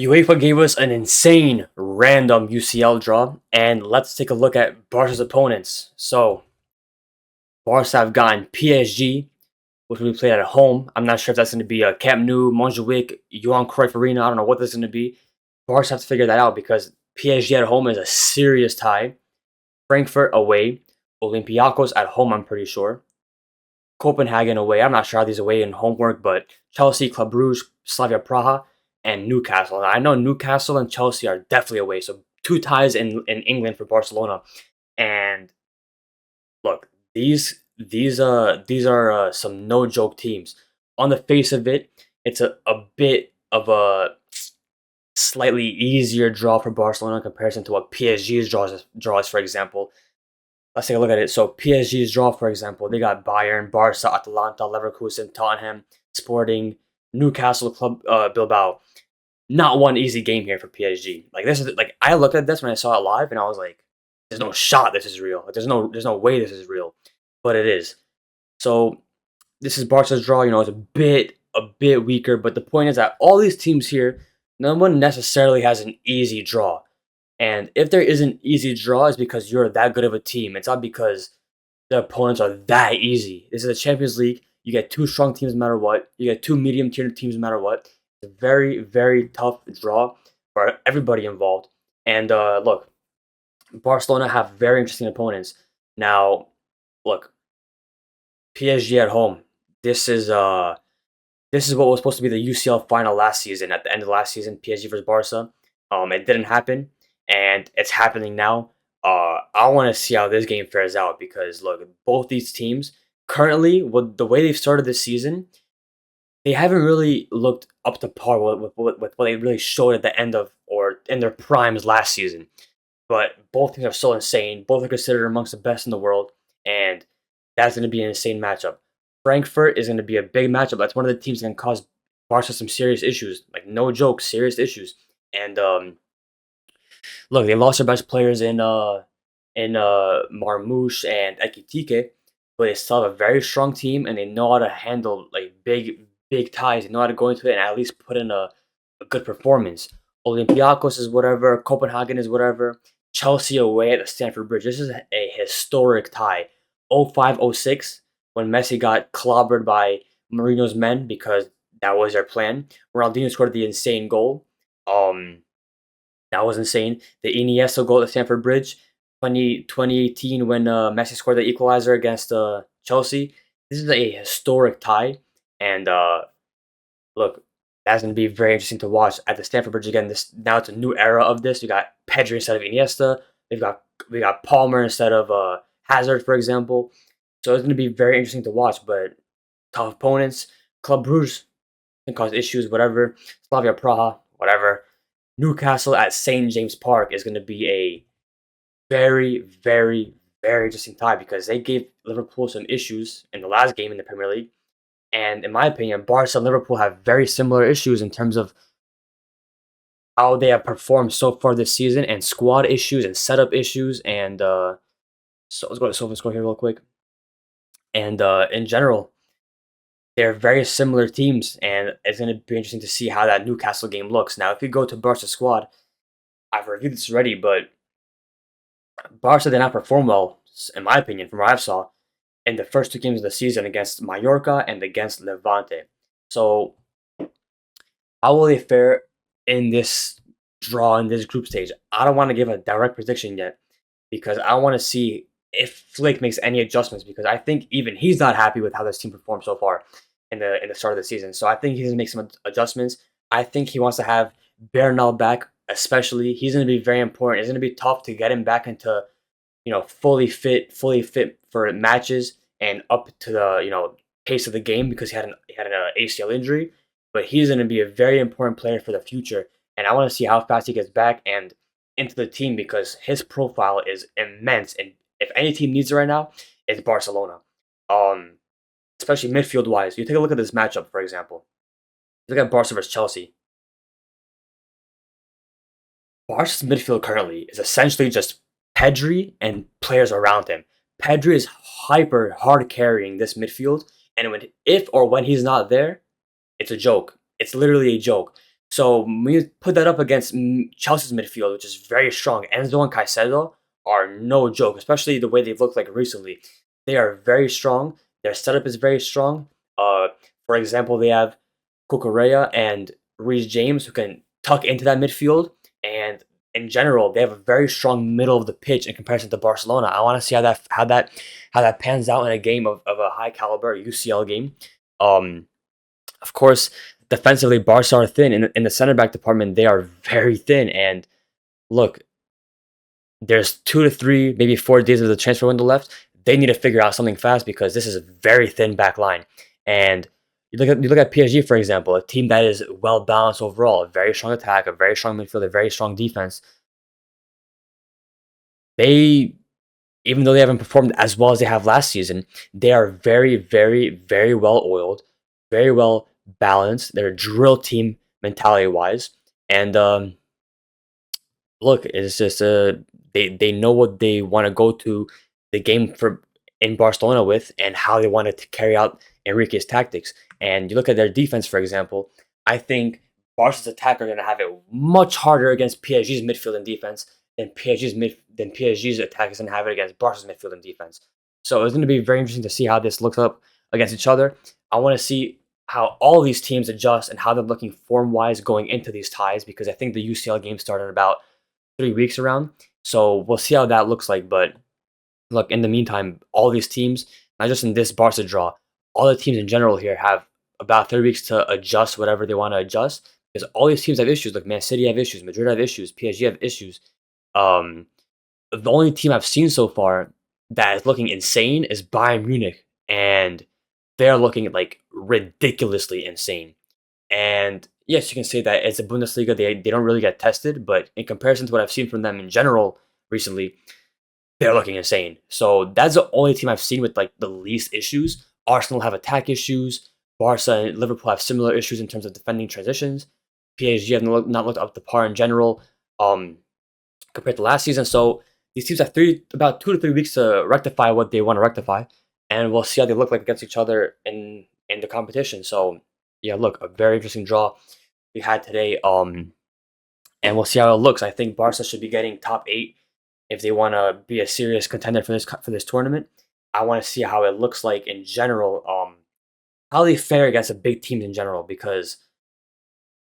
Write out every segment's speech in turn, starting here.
UEFA gave us an insane random UCL draw, and let's take a look at Barca's opponents. So, Barca have gotten PSG, which will be played at home. I'm not sure if that's going to be a Camp Nou, Montjuic, Johan Cruyff Arena. I don't know what this is going to be. Barca have to figure that out because PSG at home is a serious tie. Frankfurt away, Olympiacos at home, I'm pretty sure. Copenhagen away. I'm not sure how these away and home work, but Chelsea, Club Brugge, Slavia Praha, and Newcastle. I know Newcastle and Chelsea are definitely away, so two ties in England for Barcelona. And look, these are some no joke teams. On the face of it, it's a bit of a slightly easier draw for Barcelona in comparison to what PSG's draws, for example. Let's take a look at it. So PSG's draw, for example, they got Bayern, Barca, Atalanta, Leverkusen, Tottenham, Sporting, Newcastle, Club Bilbao. Not one easy game here for PSG. Like this is like I looked at this when I saw it live, and I was like, "There's no shot this is real. Like, there's no way this is real," but it is. So this is Barca's draw. It's a bit weaker, but the point is that all these teams here, no one necessarily has an easy draw. And if there is an easy draw, it's because you're that good of a team. It's not because the opponents are that easy. This is the Champions League. You get two strong teams no matter what. You get two medium tier teams no matter what. It's a very, very tough draw for everybody involved. And look, Barcelona have very interesting opponents. Now, look, PSG at home. This is what was supposed to be the UCL final last season. At the end of last season, PSG versus Barca. It didn't happen, and it's happening now. I want to see how this game fares out because look, both these teams currently, with the way they've started this season, they haven't really looked up to par with what they really showed at the end of or in their primes last season. But both teams are so insane. Both are considered amongst the best in the world, and that's going to be an insane matchup. Frankfurt is going to be a big matchup. That's one of the teams that can cause Barca some serious issues, like no joke, serious issues. And look, they lost their best players in Marmouche and Ekitike, but they still have a very strong team, and they know how to handle like big ties. They know how to go into it and at least put in a good performance. Olympiacos is whatever. Copenhagen is whatever. Chelsea away at the Stamford Bridge. This is a historic tie. 05-06 when Messi got clobbered by Mourinho's men because that was their plan. Ronaldinho scored the insane goal. That was insane. The Iniesta goal at Stamford Bridge, 2018 when Messi scored the equalizer against Chelsea. This is a historic tie, and look, that's going to be very interesting to watch at the Stamford Bridge again. This now it's a new era of this. We got Pedri instead of Iniesta. We got Palmer instead of Hazard, for example. So it's going to be very interesting to watch. But tough opponents. Club Brugge can cause issues, whatever. Slavia Praha, whatever. Newcastle at St. James Park is going to be a very, very, very interesting tie because they gave Liverpool some issues in the last game in the Premier League. And in my opinion, Barca and Liverpool have very similar issues in terms of how they have performed so far this season and squad issues and setup issues. And so let's go to SofaScore here real quick. And in general, they're very similar teams, and it's going to be interesting to see how that Newcastle game looks. Now, if you go to Barca's squad, I've reviewed this already, but Barca did not perform well, in my opinion, from what I saw, in the first two games of the season against Mallorca and against Levante. So, how will they fare in this draw, in this group stage? I don't want to give a direct prediction yet because I want to see if Flick makes any adjustments because I think even he's not happy with how this team performed so far in the start of the season. So I think he's gonna make some adjustments. I think he wants to have Bernal back, especially. He's gonna be very important. It's gonna be tough to get him back into fully fit for matches and up to the pace of the game because he had an ACL injury. But he's gonna be a very important player for the future, and I want to see how fast he gets back and into the team because his profile is immense. And if any team needs it right now, it's Barcelona. Especially midfield wise. You take a look at this matchup, for example. Look at Barca versus Chelsea. Barca's midfield currently is essentially just Pedri and players around him. Pedri is hyper hard carrying this midfield, and if or when he's not there, it's a joke. It's literally a joke. So when you put that up against Chelsea's midfield, which is very strong, Enzo and Caicedo are no joke, especially the way they've looked like recently. They are very strong. Their setup is very strong. For example, they have Cucurella and Reece James who can tuck into that midfield, and in general, they have a very strong middle of the pitch in comparison to Barcelona. I want to see how that pans out in a game of a high caliber UCL game. Um, of course, defensively, Barca are thin. In the center back department, they are very thin. And look, there's 2 to 3, maybe 4 days of the transfer window left. They need to figure out something fast because this is a very thin back line. And you look at PSG, for example, a team that is well balanced overall, a very strong attack, a very strong midfield, a very strong defense. They, even though they haven't performed as well as they have last season, they are very, very, very well oiled, very well balanced. They're a drill team mentality wise, and look, it's just they know what they want to go to the game for in Barcelona with, and how they wanted to carry out Enrique's tactics. And you look at their defense, for example. I think Barca's attack are going to have it much harder against PSG's midfield and defense than PSG's attack is going to have it against Barca's midfield and defense. So it's going to be very interesting to see how this looks up against each other. I want to see how all these teams adjust and how they're looking form wise going into these ties, because I think the UCL game started in about 3 weeks around. So we'll see how that looks like. But look, in the meantime, all these teams, not just in this Barca draw, all the teams in general here have about 3 weeks to adjust whatever they want to adjust, because all these teams have issues. Like Man City have issues, Madrid have issues, PSG have issues. Um, the only team I've seen so far that is looking insane is Bayern Munich, and they're looking like ridiculously insane. And yes, you can say that it's a Bundesliga, they don't really get tested, but in comparison to what I've seen from them in general recently, they're looking insane. So that's the only team I've seen with like the least issues. Arsenal have attack issues. Barca and Liverpool have similar issues in terms of defending transitions. PSG have not looked up to par in general compared to last season. So these teams have about 2 to 3 weeks to rectify what they want to rectify, and we'll see how they look like against each other in the competition. So yeah, look, a very interesting draw we had today. And we'll see how it looks. I think Barca should be getting top 8 if they want to be a serious contender for this tournament. I want to see how it looks like in general. How they fare against the big teams in general, because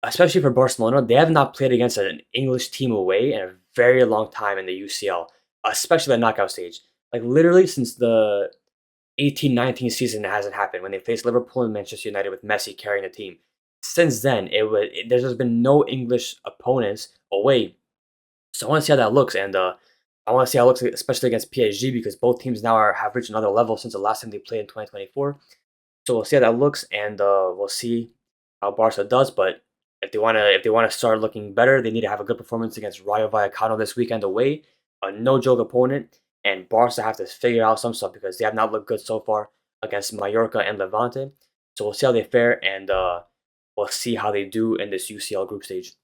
especially for Barcelona, they have not played against an English team away in a very long time in the UCL, especially the knockout stage. Like literally since the 18-19 season, it hasn't happened when they faced Liverpool and Manchester United with Messi carrying the team. Since then, there's just been no English opponents away. So I want to see how that looks, and I want to see how it looks, especially against PSG, because both teams now have reached another level since the last time they played in 2024. So we'll see how that looks, and we'll see how Barca does. But if they want to start looking better, they need to have a good performance against Rayo Vallecano this weekend away, a no joke opponent, and Barca have to figure out some stuff because they have not looked good so far against Mallorca and Levante. So we'll see how they fare, and we'll see how they do in this UCL group stage.